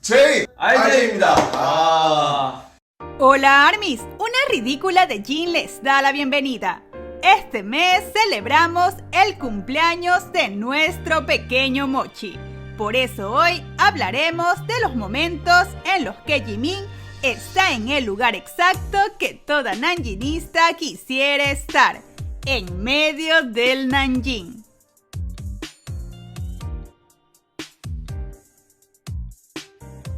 RJ입니다. Hola ARMYs, una ridícula de Jin les da la bienvenida. Este mes celebramos el cumpleaños de nuestro pequeño Mochi. Por eso hoy hablaremos de los momentos en los que Jimin está en el lugar exacto que toda nanjinista quisiera estar, en medio del Nanjing.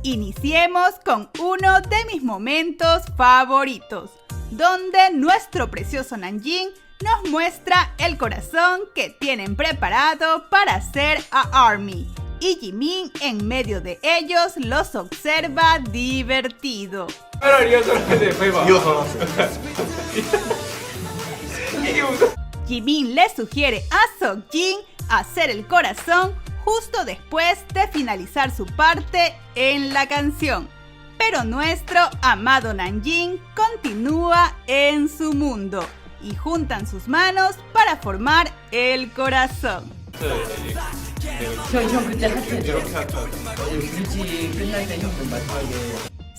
Iniciemos con uno de mis momentos favoritos, donde nuestro precioso Nanjing nos muestra el corazón que tienen preparado para hacer a ARMY, y Jimin en medio de ellos los observa divertido. Jimin le sugiere a Seokjin hacer el corazón justo después de finalizar su parte en la canción. Pero nuestro amado Nanjing continúa en su mundo y juntan sus manos para formar el corazón.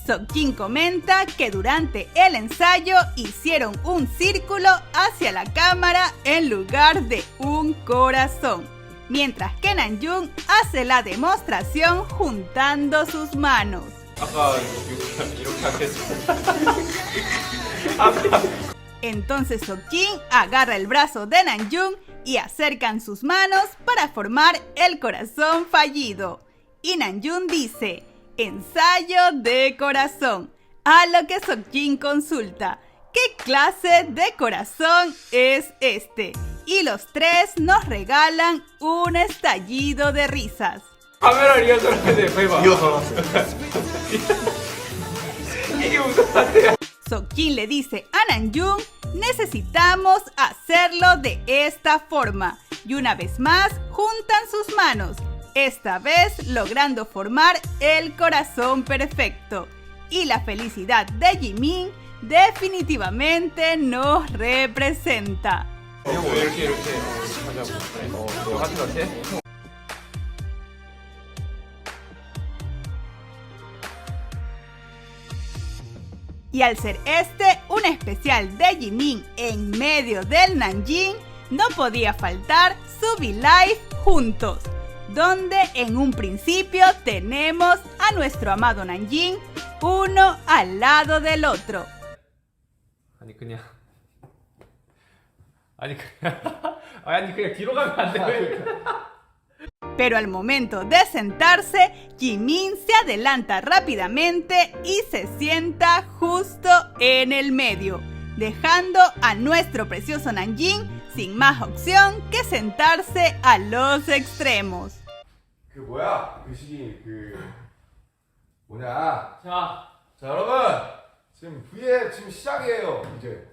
Seokjin comenta que durante el ensayo hicieron un círculo hacia la cámara en lugar de un corazón, mientras que Namjoon hace la demostración juntando sus manos. Entonces Seokjin agarra el brazo de Namjoon y acercan sus manos para formar el corazón fallido. Y Namjoon dice: ensayo de corazón, a lo que Seokjin consulta: ¿qué clase de corazón es este? Y los tres nos regalan un estallido de risas. Seokjin le dice a Namjoon: necesitamos hacerlo de esta forma. Y una vez más juntan sus manos, esta vez logrando formar el corazón perfecto. Y la felicidad de Jimin definitivamente nos representa. Y al ser este un especial de Jimin en medio del Nanjing, no podía faltar su V-Live juntos, donde en un principio tenemos a nuestro amado Nanjing uno al lado del otro. 뒤로 가면 안 돼. Pero al momento de sentarse, Jimin se adelanta rápidamente y se sienta justo en el medio, dejando a nuestro precioso Nanjing sin más opción que sentarse a los extremos. 자, 여러분. 지금 V의 지금 시작이에요, 이제.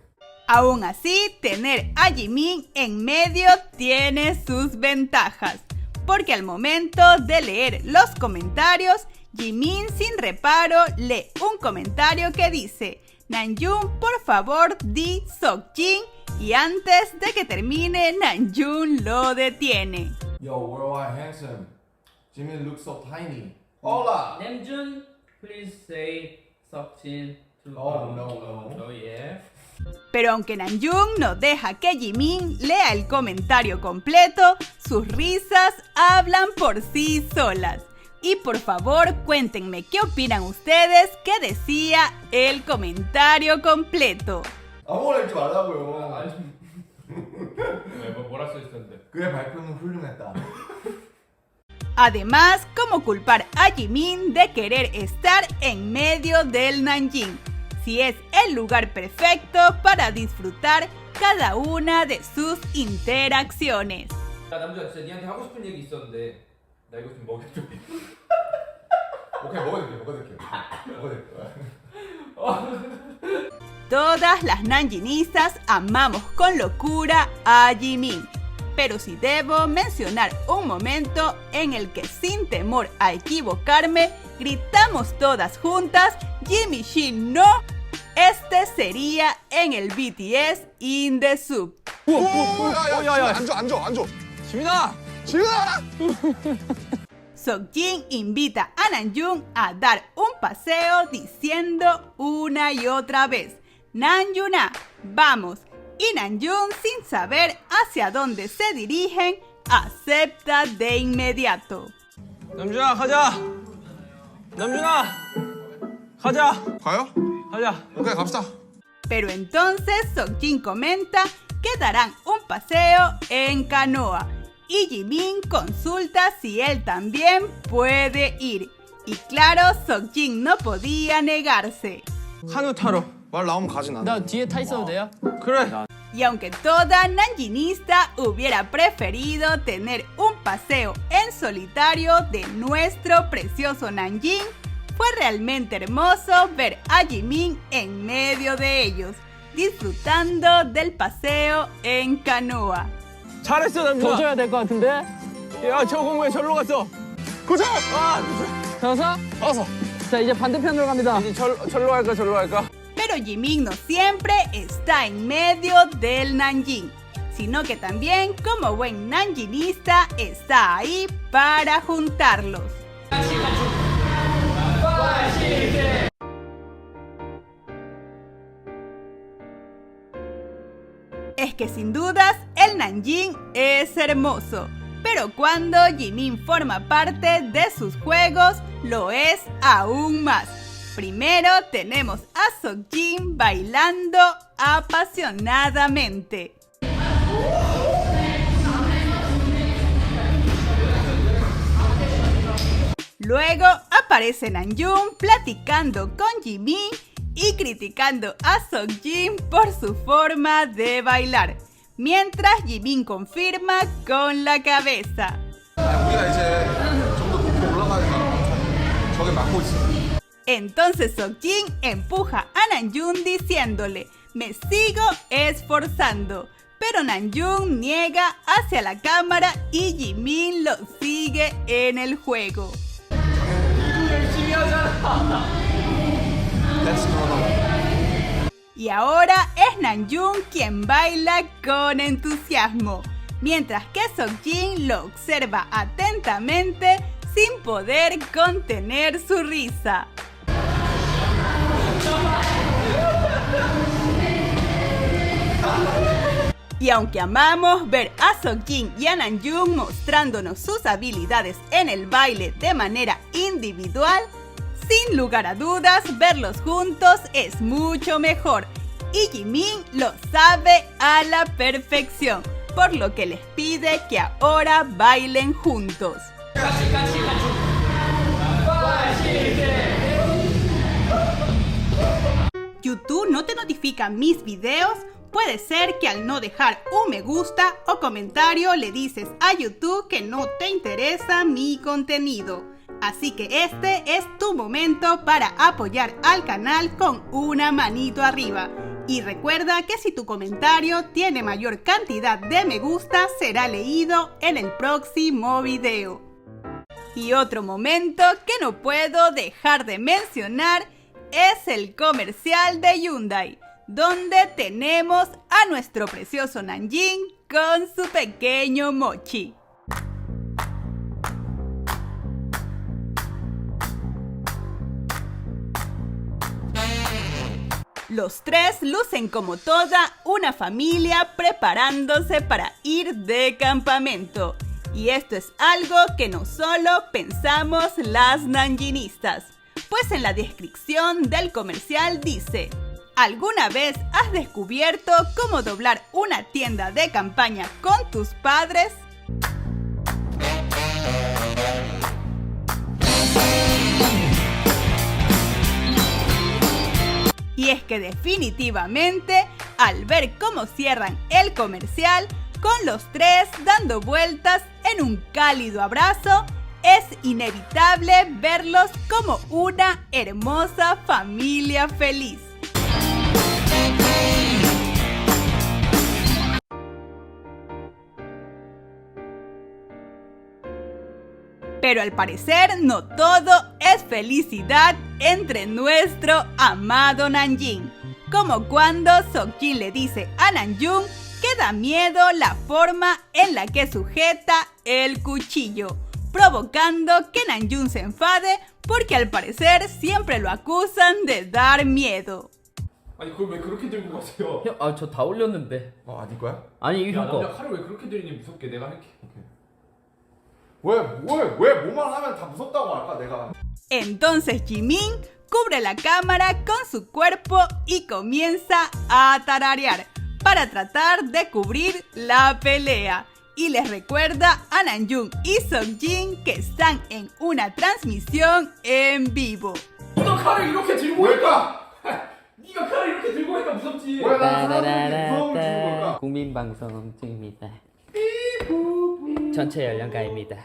Aún así, tener a Jimin en medio tiene sus ventajas, porque al momento de leer los comentarios, Jimin sin reparo lee un comentario que dice: Namjoon, por favor, di Seokjin, y antes de que termine, Namjoon lo detiene. Yo, worldwide handsome. Jimin looks so tiny. Hola. Namjoon, please say Seokjin to No, yeah. Pero aunque Namjoon no deja que Jimin lea el comentario completo, sus risas hablan por sí solas. Y por favor, cuéntenme qué opinan ustedes que decía el comentario completo. 아무거나 읽지 말라고요. 뭐라 써있었는데? 그의 발표는 훌륭했다. Además, ¿cómo culpar a Jimin de querer estar en medio del Nanjing, si es el lugar perfecto para disfrutar cada una de sus interacciones? 나 남주야, 진짜 니한테 하고 싶은 얘기 있었는데 나 이거 좀 먹여줘. 오케이, 먹어줄게요. Todas las nanjinistas amamos con locura a Jimin, pero si debo mencionar un momento en el que sin temor a equivocarme gritamos todas juntas "Jimmy Shin no", este sería en el BTS In The Soup. 야, 앉아. 지민아! Seokjin invita a Namjoon a dar un paseo diciendo una y otra vez: Namjoon, vamos. Y Namjoon, sin saber hacia dónde se dirigen, acepta de inmediato. 남준아 가자. 남준아 가자. 가요? 가자. 오케이 갑시다. Pero entonces Seokjin comenta que darán un paseo en canoa y Jimin consulta si él también puede ir. Y claro, Seokjin no podía negarse. 카누 타러. 말 나오면 가지 난. 나 뒤에 타 있어도 돼요? 그래. Y aunque toda nanjinista hubiera preferido tener un paseo en solitario de nuestro precioso Nanjing, fue realmente hermoso ver a Jimin en medio de ellos, disfrutando del paseo en canoa. 잘했어 더 남준아. 줘야 될 것 같은데? 야 저 공부에 절로 갔어. 고자. 아 잡았어? 어서. 자, 이제 반대편으로 갑니다. 이제 절로 갈까 절로 갈까? Pero Jimin no siempre está en medio del Nanjing, sino que también, como buen nanjinista, está ahí para juntarlos. Es que sin dudas el Nanjing es hermoso, pero cuando Jimin forma parte de sus juegos, lo es aún más. Primero tenemos a Seokjin bailando apasionadamente. Luego aparece Namjoon platicando con Jimin y criticando a Seokjin por su forma de bailar, mientras Jimin confirma con la cabeza. 우리가 이제 좀 더 높이 올라가야 된다. 저게 막고 있어. Entonces Seokjin empuja a Namjoon diciéndole: me sigo esforzando. Pero Namjoon niega hacia la cámara y Jimin lo sigue en el juego. Let's go. Y ahora es Namjoon quien baila con entusiasmo, mientras que Seokjin lo observa atentamente sin poder contener su risa. Y aunque amamos ver a Seokjin y a Namjoon mostrándonos sus habilidades en el baile de manera individual, sin lugar a dudas verlos juntos es mucho mejor. Y Jimin lo sabe a la perfección, por lo que les pide que ahora bailen juntos. ¿YouTube no te notifica mis videos? Puede ser que al no dejar un me gusta o comentario le dices a YouTube que no te interesa mi contenido. Así que este es tu momento para apoyar al canal con una manito arriba. Y recuerda que si tu comentario tiene mayor cantidad de me gusta, será leído en el próximo video. Y otro momento que no puedo dejar de mencionar es el comercial de Hyundai, donde tenemos a nuestro precioso Nanjing con su pequeño mochi. Los tres lucen como toda una familia preparándose para ir de campamento. Y esto es algo que no solo pensamos las nanjinistas, pues en la descripción del comercial dice: ¿alguna vez has descubierto cómo doblar una tienda de campaña con tus padres? Y es que definitivamente, al ver cómo cierran el comercial, con los tres dando vueltas en un cálido abrazo, es inevitable verlos como una hermosa familia feliz. Pero al parecer no todo es felicidad entre nuestro amado Nanjing, como cuando Seokjin le dice a Namjoon que da miedo la forma en la que sujeta el cuchillo, provocando que Namjoon se enfade porque al parecer siempre lo acusan de dar miedo. 아니 그걸 왜 그렇게 들고 가세요? 형, 아, 저 다 올렸는데. 네 거야? 아니, 야, 이거 형 남자 거. 칼을 왜 그렇게 들이니 무섭게 내가 할게. 왜 뭐만 하면 다 무섭다고 할까 내가? Entonces Jimin cubre la cámara con su cuerpo y comienza a tararear para tratar de cubrir la pelea. Y les recuerda a Namjoon y Seokjin que están en una transmisión en vivo. 너 칼을 이렇게 들고 왜일까? 네가 칼을 이렇게 들고 하니까 무섭지. 왜 나는 사람들이 무서움을 주는 걸까? 국민방송 중입니다. 전체 연령가입니다.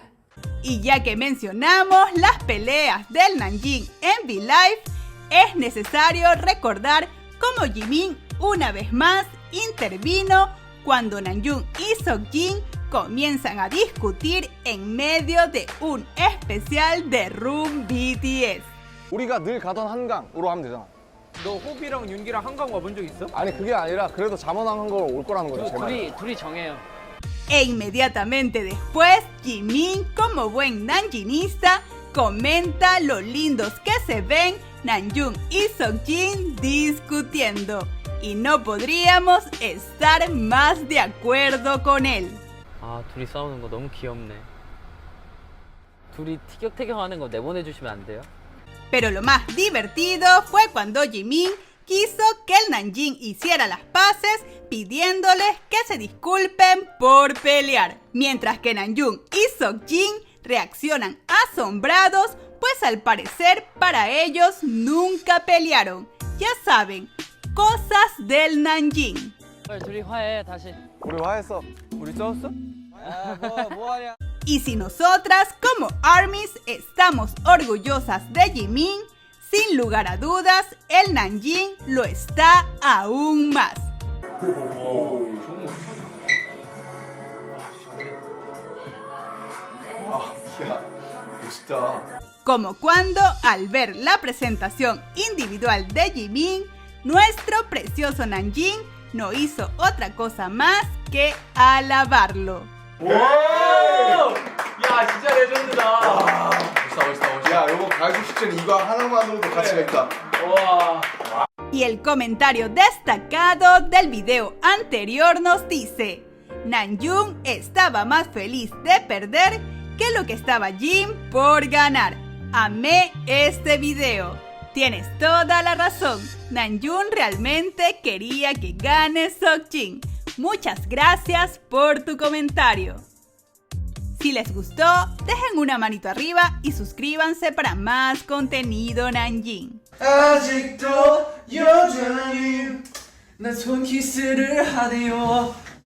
Y ya que mencionamos las peleas del Namjoon en V-Live, es necesario recordar cómo Jimin una vez más intervino cuando Namjoon y Seokjin comienzan a discutir en medio de un especial de Room BTS. 우리가 늘 가던 한강으로 하면 되잖아. 너 호비랑 윤기랑 한강 와본 적 있어? 아니 그게 아니라 그래도 잠원항 한 걸 올 거라는 거죠. 제 말은. 둘이 정해요. E inmediatamente después, Jimin, como buen nanjinista, comenta lo lindos que se ven Namjoon y Seokjin discutiendo. Y no podríamos estar más de acuerdo con él. 아, 둘이 싸우는 거 너무 귀엽네. 둘이 티격태격하는 거 내보내주시면 안 돼요? Pero lo más divertido fue cuando Jimin quiso que el Namjoon hiciera las paces pidiéndoles que se disculpen por pelear, mientras que Namjoon y Seokjin reaccionan asombrados, pues al parecer para ellos nunca pelearon. Ya saben, cosas del Namjoon. 둘이 화해 다시. 우리 화했어. 우리 싸웠어? 뭐하냐? Y si nosotras como ARMYs estamos orgullosas de Jimin, sin lugar a dudas, el Namjoon lo está aún más. 야, 진짜. Como cuando, al ver la presentación individual de Jimin, nuestro precioso Namjoon no hizo otra cosa más que alabarlo. 야 진짜 레전드다. 야, 이거 가이드 축제는 이거 하나만으로도 가치가 있다. Y el comentario destacado del video anterior nos dice: Namjoon estaba más feliz de perder que lo que estaba Jin por ganar. Amé este video. Tienes toda la razón. Namjoon realmente quería que gane Seokjin. Muchas gracias por tu comentario. Si les gustó, dejen una manito arriba y suscríbanse para más contenido Namjoon. 아직도 여전히 난 손키스를 하네요.